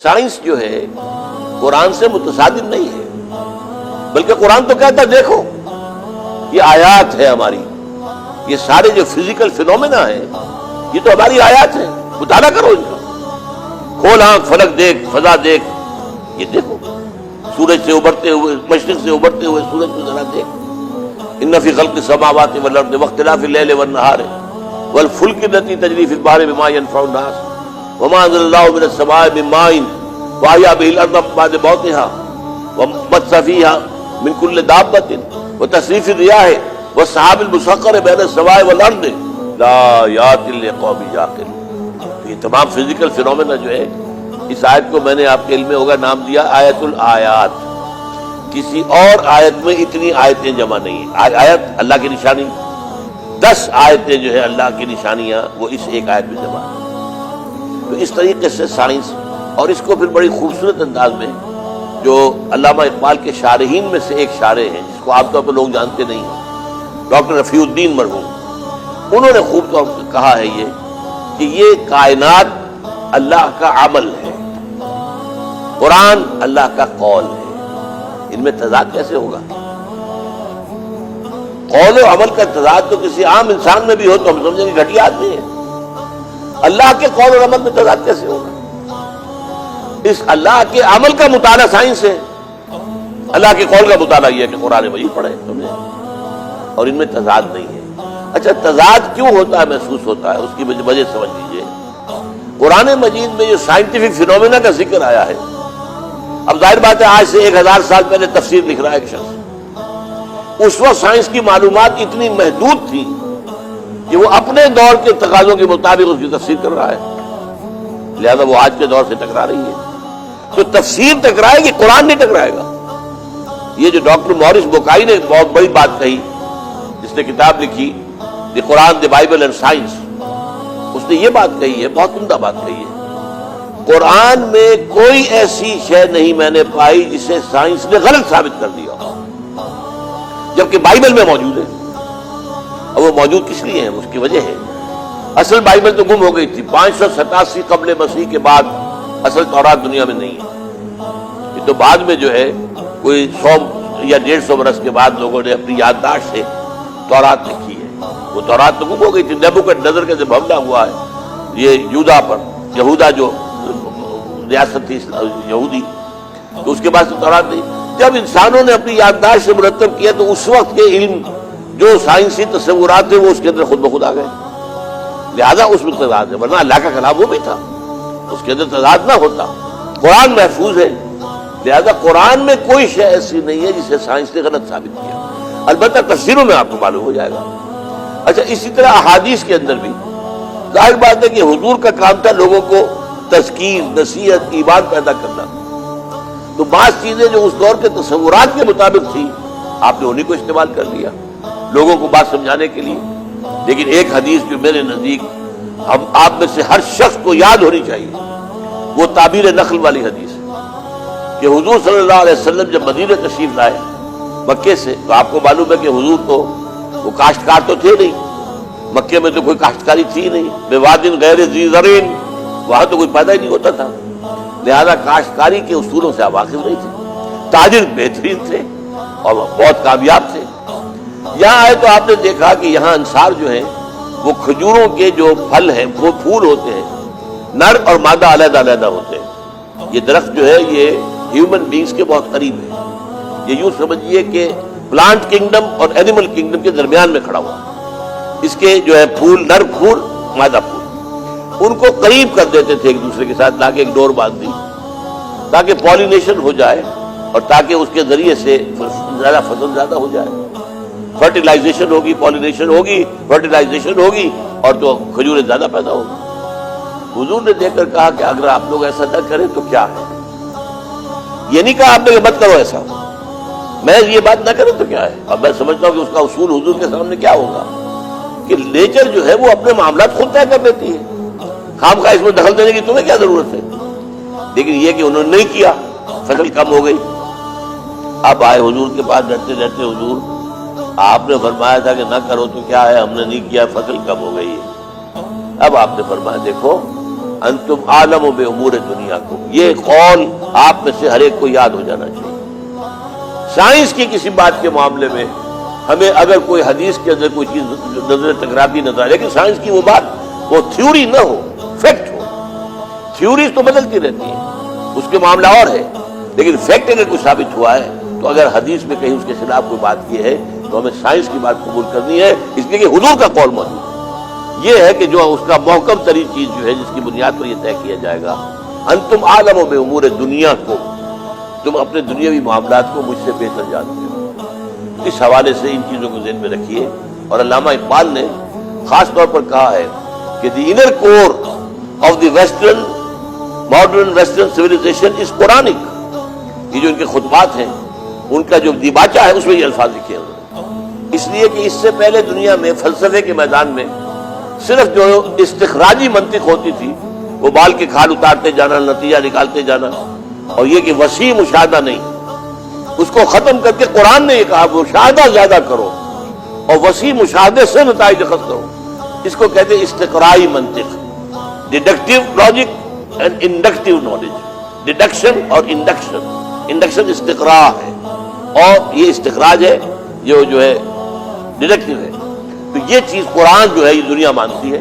Science جو ہے قرآن سے متصادم نہیں ہے، بلکہ قرآن تو کہتا ہے دیکھو یہ آیات ہے ہماری، یہ سارے جو فزیکل فینومینا ہیں یہ تو ہماری آیات ہیں، مطالعہ کرو ان کا، کھول آنکھ، فلک دیکھ، فضا دیکھ، یہ دیکھو سورج سے ابھرتے ہوئے، مشرق سے ابھرتے ہوئے سورج کو ذرا دیکھ، ان فی خلق السماوات والارض واختلاف اللیل والنہار والفلک التي تجری فی البحر بما ينفع الناس وما انزل الله من السماء من ماء واحيا به الارض بعد موتها وبث فيها من كل دابة وتصريف الرياح والسحاب المسخر بين السماء والارض لآيات لقوم يعقلون۔ یہ تمام فزیکل فینومینا جو ہے، اس آیت کو میں نے آپ کے علم میں ہوگا نام دیا آیت الآیات۔ کسی اور آیت میں اتنی آیتیں جمع نہیں ہیں۔ آیت اللہ کی نشانی، 10 آیتیں جو ہے اللہ کی نشانیاں وہ اس ایک آیت میں جمع ہیں۔ تو اس طریقے سے سائنس، اور اس کو پھر بڑی خوبصورت انداز میں جو علامہ اقبال کے شارحین میں سے ایک شارح ہیں جس کو عام طور پر لوگ جانتے نہیں ہیں، ڈاکٹر رفیع الدین مرحوم، انہوں نے خوب طور پر کہا ہے کہ یہ کائنات اللہ کا عمل ہے، قرآن اللہ کا قول ہے، ان میں تضاد کیسے ہوگا؟ قول و عمل کا تضاد تو کسی عام انسان میں بھی ہو تو ہم سمجھیں گے گھٹیا آدمی ہے، اللہ کے قول اور عمل میں تضاد کیسے ہوگا؟ اس اللہ کے عمل کا مطالعہ سائنس ہے، اللہ کے قول کا مطالعہ یہ ہے کہ قرآن مجید پڑھے سمجھے، اور ان میں تضاد نہیں ہے۔ اچھا تضاد کیوں ہوتا ہے، محسوس ہوتا ہے، اس کی وجہ سمجھ لیجیے۔ قرآن مجید میں جو سائنٹیفک فینومینا کا ذکر آیا ہے، اب ظاہر بات ہے آج سے 1000 سال پہلے تفسیر لکھ رہا ہے ایک شخص، اس وقت سائنس کی معلومات اتنی محدود تھی کہ وہ اپنے دور کے تقاضوں کے مطابق اس کی تفسیر کر رہا ہے، لہذا وہ آج کے دور سے ٹکرا رہی ہے۔ تو تفسیر ٹکرائے گی، قرآن نہیں ٹکرائے گا۔ یہ جو ڈاکٹر مورس بوکائی نے بہت بڑی بات کہی، جس نے کتاب لکھی دی قرآن دی بائبل اینڈ سائنس، اس نے یہ بات کہی ہے، بہت عمدہ بات کہی ہے، قرآن میں کوئی ایسی شے نہیں میں نے پائی جسے سائنس نے غلط ثابت کر دیا ہو، جبکہ بائبل میں موجود ہے۔ اور وہ موجود کس لیے ہیں؟ اس کی وجہ ہے اصل بائبل تو گم ہو گئی تھی، 587 قبل مسیح کے بعد اصل تورات دنیا میں نہیں ہے۔ یہ تو بعد میں جو ہے کوئی 100 یا 150 برس کے بعد لوگوں نے اپنی یادداشت سے تورات لکھی ہے، وہ تورات تو گم ہو گئی تھی۔ نیبوکڈنیزر کا جب حملہ ہوا ہے یہ یہودا پر، یہودا جو ریاست تھی یہودی، تو اس کے بعد تو تورات نہیں۔ جب انسانوں نے اپنی یادداشت سے مرتب کیا تو اس وقت کے علم جو سائنسی تصورات تھے وہ اس کے اندر خود بخود آ گئے، لہذا اس میں تضاد ہے، ورنہ اللہ کا کلام وہ بھی تھا، اس کے اندر تضاد نہ ہوتا۔ قرآن محفوظ ہے، لہذا قرآن میں کوئی شے ایسی نہیں ہے جسے سائنس نے غلط ثابت کیا، البتہ تفسیروں میں آپ کو معلوم ہو جائے گا۔ اچھا اسی طرح احادیث کے اندر بھی ظاہر بات ہے کہ حضور کا کام تھا لوگوں کو تذکیر، نصیحت، ایمان پیدا کرنا، تو بعض چیزیں جو اس دور کے تصورات کے مطابق تھی آپ نے انہیں کو استعمال کر لیا لوگوں کو بات سمجھانے کے لیے۔ لیکن ایک حدیث جو میرے نزدیک ہم آپ میں سے ہر شخص کو یاد ہونی چاہیے، وہ تعبیر نخل والی حدیث ہے کہ حضور صلی اللہ علیہ وسلم جب مدینہ تشریف لائے مکے سے، تو آپ کو معلوم ہے کہ حضور تو وہ کاشتکار تو تھے نہیں، مکے میں تو کوئی کاشتکاری تھی نہیں، بوادٍ غیر ذی زرع، وہاں تو کوئی پیدا ہی نہیں ہوتا تھا، لہذا کاشتکاری کے اصولوں سے آپ واقف نہیں تھے، تاجر بہترین تھے اور بہت کامیاب تھے۔ یہاں آئے تو آپ نے دیکھا کہ یہاں انصار جو ہیں وہ کھجوروں کے جو پھل ہیں، وہ پھول ہوتے ہیں، نر اور مادہ علیحدہ علیحدہ ہوتے ہیں۔ یہ درخت جو ہے یہ ہیومن بینگز کے بہت قریب ہے، یہ یوں سمجھیے کہ پلانٹ کنگڈم اور اینیمل کنگڈم کے درمیان میں کھڑا ہوا، اس کے جو ہے پھول، نر پھول، مادہ پھول، ان کو قریب کر دیتے تھے ایک دوسرے کے ساتھ، لاکے ایک ڈور باندھ دی تاکہ پالینیشن ہو جائے اور تاکہ اس کے ذریعے سے زیادہ فصل زیادہ ہو جائے، فرٹیلائزیشن ہوگی، پالینیشن ہوگی، فرٹیلائزیشن ہوگی اور تو کھجوریں زیادہ پیدا ہوگی۔ حضور نے دیکھ کر کہا کہ اگر آپ لوگ ایسا نہ کریں تو کیا ہے، یہ نہیں کہا آپ نے کہ مت کرو ایسا، میں یہ بات نہ کریں تو کیا ہے۔ اب میں سمجھتا ہوں کہ اس کا اصول حضور کے سامنے کیا ہوگا کہ نیچر جو ہے وہ اپنے معاملات خود طے کر لیتی ہے، خام خواہ اس میں دخل دینے کی تمہیں کیا ضرورت ہے۔ لیکن یہ کہ انہوں نے نہیں کیا، فصل کم ہو گئی۔ اب آئے حضور کے پاس ڈرتے ڈرتے، حضور آپ نے فرمایا تھا کہ نہ کرو تو کیا ہے، ہم نے نہیں کیا، فصل کم ہو گئی ہے۔ اب آپ نے فرمایا دیکھو انتم عالم بامور دنیا کو، یہ قول آپ میں سے ہر ایک کو یاد ہو جانا چاہیے۔ سائنس کی کسی بات کے معاملے میں ہمیں اگر کوئی حدیث کے اندر کوئی چیز نظر ٹکراتی نظر آئے، لیکن سائنس کی وہ بات وہ تھیوری نہ ہو، فیکٹ ہو۔ تھیوریز تو بدلتی رہتی ہیں، اس کے معاملہ اور ہے، لیکن فیکٹ اگر کوئی ثابت ہوا ہے تو اگر حدیث میں کہیں اس کے خلاف کوئی بات کی ہے تو ہمیں سائنس کی بات قبول کرنی ہے، اس لیے کہ حضور کا قول موجود ہے۔ یہ ہے کہ جو اس کا محکم ترین چیز جو ہے جس کی بنیاد پر یہ طے کیا جائے گا، انتم عالم بامور دنیا کو، تم اپنے دنیاوی معاملات کو مجھ سے بہتر جانتے ہو۔ اس حوالے سے ان چیزوں کو ذہن میں رکھیے۔ اور علامہ اقبال نے خاص طور پر کہا ہے کہ the inner core of the western modern western civilization is Quranic. یہ جو ان کے خطبات ہیں، ان کا جو دیباچہ ہے اس میں یہ الفاظ لکھے ہیں، اس لیے کہ اس سے پہلے دنیا میں فلسفے کے میدان میں صرف جو استخراجی منطق ہوتی تھی، وہ بال کے کھال اتارتے جانا، نتیجہ نکالتے جانا، اور یہ کہ وسیع مشاہدہ نہیں، اس کو ختم کر کے قرآن نے یہ کہا مشاہدہ زیادہ کرو اور وسیع مشاہدے سے نتائج اخذ کرو۔ اس کو کہتے ہیں استقرائی منطق، deductive logic and inductive knowledge, deduction اور انڈکشن۔ انڈکشن استقراء ہے اور یہ استخراج ہے جو ہے ڈیڈکٹیو ہے۔ تو یہ چیز قرآن جو ہے یہ دنیا مانتی ہے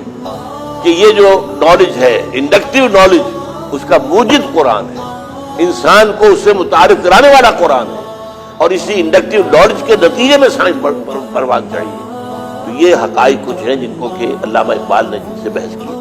کہ یہ جو نالج ہے انڈکٹیو نالج، اس کا موجد قرآن ہے، انسان کو اس سے متعارف کرانے والا قرآن ہے، اور اسی انڈکٹیو نالج کے نتیجے میں سائنس پروان چاہیے۔ تو یہ حقائق کچھ ہیں جن کو کہ علامہ اقبال نے جن سے بحث کی۔